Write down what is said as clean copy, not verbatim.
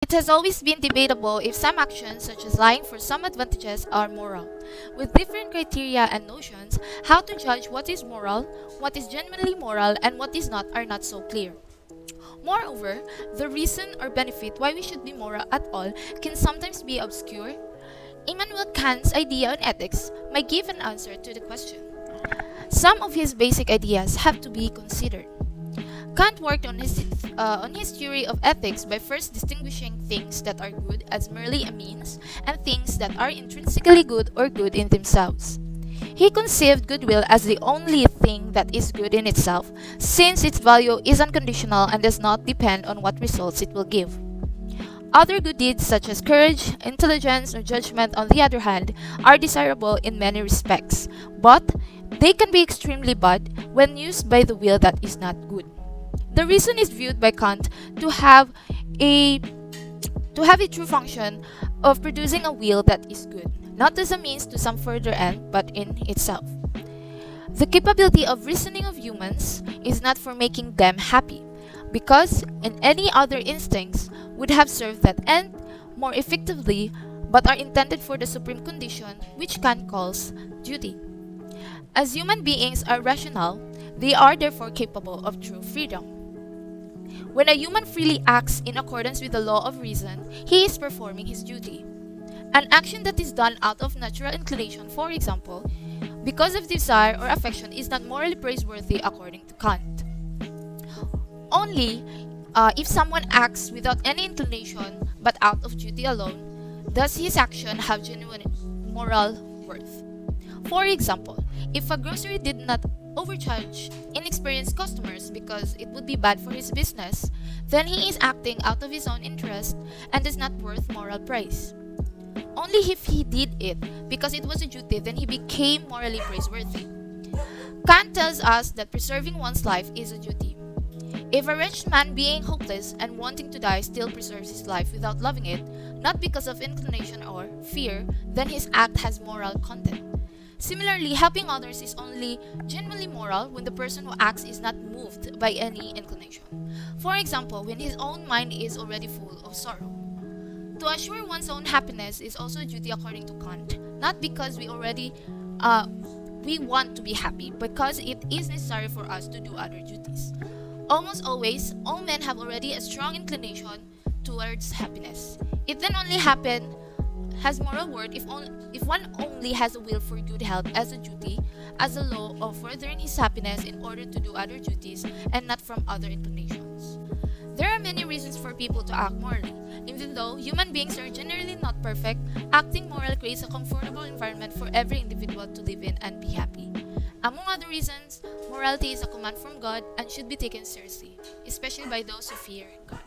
It has always been debatable if some actions, such as lying for some advantages, are moral. With different criteria and notions, how to judge what is moral, what is genuinely moral, and what is not are not so clear. Moreover, the reason or benefit why we should be moral at all can sometimes be obscure. Immanuel Kant's idea on ethics might give an answer to the question. Some of his basic ideas have to be considered. Kant worked on his theory of ethics by first distinguishing things that are good as merely a means and things that are intrinsically good or good in themselves. He conceived goodwill as the only thing that is good in itself, since its value is unconditional and does not depend on what results it will give. Other good deeds such as courage, intelligence, or judgment, on the other hand, are desirable in many respects, but they can be extremely bad when used by the will that is not good. The reason is viewed by Kant to have a true function of producing a will that is good, not as a means to some further end, but in itself. The capability of reasoning of humans is not for making them happy, because in any other instincts would have served that end more effectively, but are intended for the supreme condition which Kant calls duty. As human beings are rational, they are therefore capable of true freedom. When a human freely acts in accordance with the law of reason, he is performing his duty. An action that is done out of natural inclination, for example, because of desire or affection, is not morally praiseworthy according to Kant. Only if someone acts without any inclination but out of duty alone, does his action have genuine moral worth. For example, if a grocery did not overcharge inexperienced customers because it would be bad for his business, then he is acting out of his own interest and is not worth moral praise. Only if he did it because it was a duty, then he became morally praiseworthy. Kant tells us that preserving one's life is a duty. If a wretched man being hopeless and wanting to die still preserves his life without loving it, not because of inclination or fear, then his act has moral content. Similarly, helping others is only genuinely moral when the person who acts is not moved by any inclination. For example, when his own mind is already full of sorrow. To assure one's own happiness is also a duty according to Kant, not because we want to be happy, because it is necessary for us to do other duties. Almost always, all men have already a strong inclination towards happiness. It then only has moral worth if one only has a will for good health as a duty, as a law of furthering his happiness in order to do other duties and not from other inclinations. There are many reasons for people to act morally. Even though human beings are generally not perfect, acting moral creates a comfortable environment for every individual to live in and be happy. Among other reasons, morality is a command from God and should be taken seriously, especially by those who fear God.